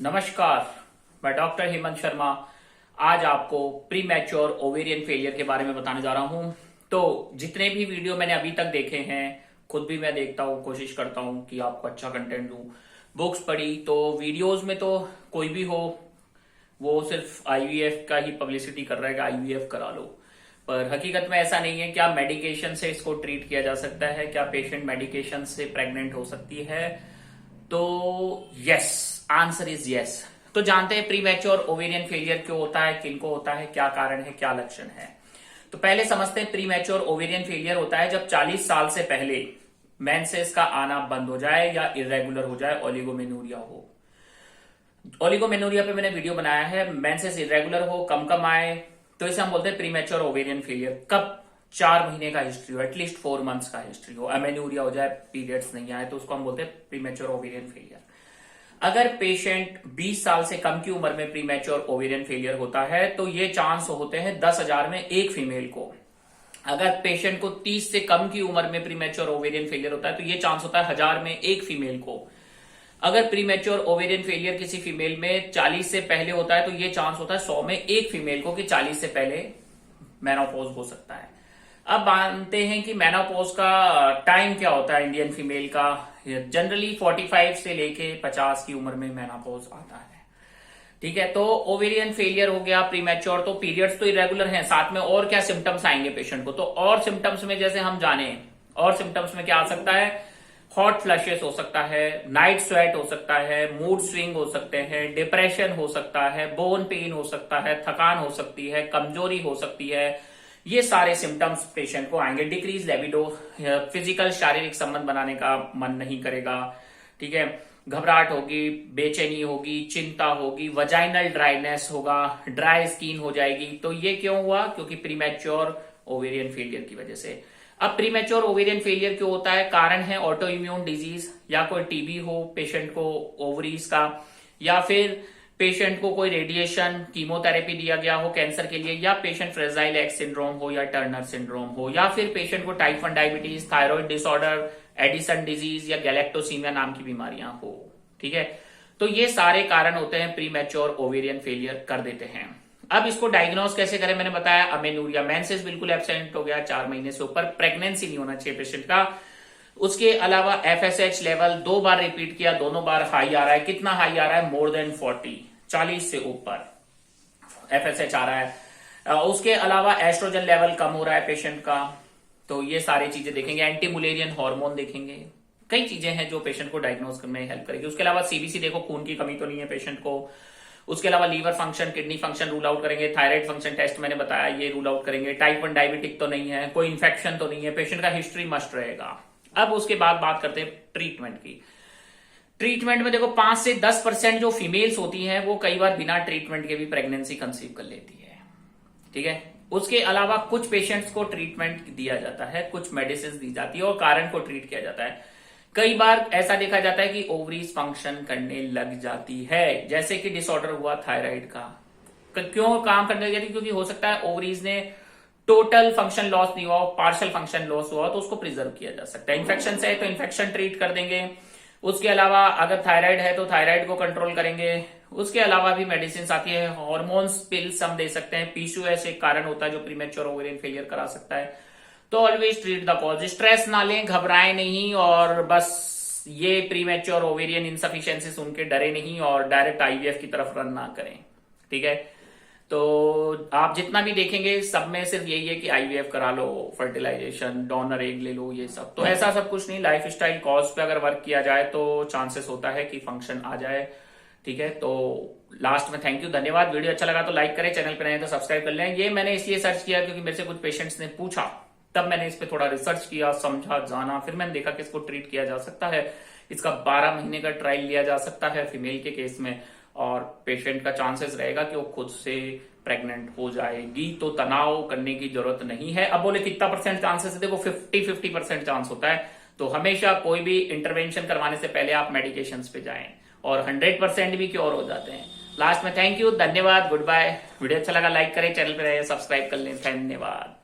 नमस्कार, मैं डॉक्टर हेमंत शर्मा आज आपको प्री मैच्योर ओवेरियन फेलियर के बारे में बताने जा रहा हूं। तो जितने भी वीडियो मैंने अभी तक देखे हैं, खुद भी मैं देखता हूं, कोशिश करता हूं कि आपको अच्छा कंटेंट दूं। बुक्स पढ़ी तो वीडियोस में तो कोई भी हो वो सिर्फ आईवीएफ का ही पब्लिसिटी कर रहा है कि आईवीएफ करा लो, पर हकीकत में ऐसा नहीं है। क्या मेडिकेशन से इसको ट्रीट किया जा सकता है? क्या पेशेंट मेडिकेशन से प्रेग्नेंट हो सकती है? तो यस, आंसर इज यस। तो जानते हैं प्री मैच्योर ओवेरियन फेलियर क्यों होता है, किनको होता है, क्या कारण है, क्या लक्षण है। तो पहले समझते हैं प्री मैच्योर ओवेरियन फेलियर होता है जब 40 साल से पहले मेंसेस का आना बंद हो जाए या इरेगुलर हो जाए, ओलिगोमेनोरिया हो। ओलिगोमेनोरिया पे मैंने वीडियो बनाया है। मेंसेस इरेगुलर हो, कम कम आए, तो इसे हम बोलते हैं प्री मैच्योर ओवेरियन फेलियर। कब? 4 महीने का हिस्ट्री हो, एटलीस्ट 4 मंथ्स का हिस्ट्री हो, अमेनोरिया हो जाए, पीरियड्स नहीं आए, तो उसको हम बोलते हैं प्री मैच्योर ओवेरियन फेलियर। अगर पेशेंट 20 साल से कम की उम्र में प्री मैच्योर ओवेरियन फेलियर होता है तो ये चांस होते हैं 10,000 में एक फीमेल को। अगर पेशेंट को 30 से कम की उम्र में प्री मैच्योर ओवेरियन फेलियर होता है तो ये चांस होता है 1000 में एक फीमेल को। अगर प्री मैच्योर ओवेरियन फेलियर किसी फीमेल में 40 से पहले होता है तो ये चांस होता है 100 में एक फीमेल को कि 40 से पहले मेनोपॉज हो सकता है। अब मानते हैं कि मेनोपॉज का टाइम क्या होता है इंडियन फीमेल का। जनरली 45 से लेके 50 की उम्र में मेनोपॉज आता है। ठीक है, तो ओवेरियन फेलियर हो गया प्री मैच्योर, तो पीरियड्स तो इरेगुलर हैं, साथ में और क्या सिम्टम्स आएंगे पेशेंट को। तो और सिम्टम्स में जैसे हम जाने, और सिम्टम्स में क्या आ सकता है? हॉट फ्लशेस हो सकता है, नाइट स्वेट हो सकता है, मूड स्विंग हो सकते हैं, डिप्रेशन हो सकता है, बोन पेन हो सकता है, थकान हो सकती है, कमजोरी हो सकती है। ये सारे सिम्टम्स पेशेंट को आएंगे। डिक्रीज लेबिडो, फिजिकल शारीरिक संबंध बनाने का मन नहीं करेगा। ठीक है, घबराहट होगी, बेचैनी होगी, चिंता होगी, वजाइनल ड्राइनेस होगा, ड्राई स्किन हो जाएगी। तो ये क्यों हुआ? क्योंकि प्रीमैच्योर ओवेरियन फेलियर की वजह से। अब प्रीमैच्योर ओवेरियन फेलियर क्यों होता है? कारण है ऑटो इम्यून डिजीज, या कोई टीबी हो पेशेंट को ओवरीज का, या फिर पेशेंट को कोई रेडिएशन कीमोथेरेपी दिया गया हो कैंसर के लिए, या पेशेंट फ्रेजाइल एक्स सिंड्रोम हो या टर्नर सिंड्रोम हो, या फिर पेशेंट को type 1 diabetes, thyroid disorder, Addison disease या गैलेक्टोसीमिया नाम की बीमारियां हो। ठीक है, तो ये सारे कारण होते हैं प्री मैच्योर ओवेरियन फेलियर कर देते हैं। अब इसको डायग्नोज कैसे करें? मैंने बताया अमेनोरिया, मेंसेस बिल्कुल एब्सेंट हो गया 4 महीने से ऊपर, प्रेगनेंसी नहीं होना चाहिए पेशेंट का। उसके अलावा FSH लेवल 2 बार रिपीट किया, दोनों बार हाई आ रहा है। कितना हाई आ रहा है? मोर देन 40 से ऊपर FSH आ रहा है। उसके अलावा एस्ट्रोजन लेवल कम हो रहा है पेशेंट का। तो ये सारी चीजें देखेंगे। एंटी मुलेरियन हार्मोन देखेंगे। कई चीजें हैं जो पेशेंट को डायग्नोज करने में हेल्प करेगी। उसके अलावा सीबीसी देखो, खून की कमी तो नहीं है पेशेंट को। उसके अलावा liver function, kidney function rule out करेंगे। थायराइड फंक्शन टेस्ट मैंने बताया, ये रूल आउट करेंगे। टाइप 1 डायबिटिक तो नहीं है, कोई इन्फेक्शन तो नहीं है, पेशेंट का हिस्ट्री मस्ट रहेगा। अब उसके बाद बात करते हैं ट्रीटमेंट की। ट्रीटमेंट में देखो 5 से 10% जो फीमेल्स होती हैं वो कई बार बिना ट्रीटमेंट के भी प्रेगनेंसी कंसीव कर लेती है। ठीक है, उसके अलावा कुछ पेशेंट्स को ट्रीटमेंट दिया जाता है, कुछ मेडिसिन दी जाती है और कारण को ट्रीट किया जाता है। कई बार ऐसा देखा जाता है कि ओवरीज फंक्शन करने लग जाती है, जैसे कि डिसऑर्डर हुआ थायराइड का। क्यों काम करने लग जाती है? क्योंकि हो सकता है ओवरीज ने टोटल फंक्शन लॉस नहीं हुआ, पार्शियल फंक्शन लॉस हुआ, तो उसको प्रिजर्व किया जा सकता है। इन्फेक्शन से है तो इन्फेक्शन ट्रीट कर देंगे। उसके अलावा अगर थायराइड है तो थायराइड को कंट्रोल करेंगे। उसके अलावा भी मेडिसिन आती है, हार्मोन्स पिल्स हम दे सकते हैं। पीसीओएस एक कारण होता है जो प्रीमैच्योर ओवेरियन फेलियर करा सकता है। तो always treat the cause, stress ना लें, घबराएं नहीं, और बस ये प्रीमैच्योर ओवेरियन इनसफिशिएंसी सुन के डरे नहीं और डायरेक्ट आईवीएफ की तरफ रन ना करें। ठीक है, तो आप जितना भी देखेंगे सब में सिर्फ यही है कि आईवीएफ करा लो, फर्टिलाइजेशन, डोनर एग ले लो, ये सब। तो ऐसा सब कुछ नहीं। लाइफ स्टाइल कॉज पे अगर वर्क किया जाए तो चांसेस होता है कि फंक्शन आ जाए। ठीक है, तो लास्ट में थैंक यू, धन्यवाद। वीडियो अच्छा लगा तो लाइक करें, चैनल पे नए तो सब्सक्राइब कर लें। ये मैंने इसलिए सर्च किया क्योंकि मेरे से कुछ पेशेंट्स ने पूछा, तब मैंने इस पे थोड़ा रिसर्च किया, समझा, जाना, फिर मैंने देखा कि इसको ट्रीट किया जा सकता है। इसका 12 महीने का ट्रायल लिया जा सकता है फीमेल के केस में, और पेशेंट का चांसेस रहेगा कि वो खुद से प्रेग्नेंट हो जाएगी। तो तनाव करने की जरूरत नहीं है। अब बोले कितना परसेंट चांसेस है? देखो 50% चांस होता है। तो हमेशा कोई भी इंटरवेंशन करवाने से पहले आप मेडिकेशंस पे जाएं, और 100% भी क्योर हो जाते हैं। लास्ट में थैंक यू, धन्यवाद, गुड बाय। वीडियो अच्छा लगा लाइक करें, चैनल पे रहे सब्सक्राइब कर लें। धन्यवाद।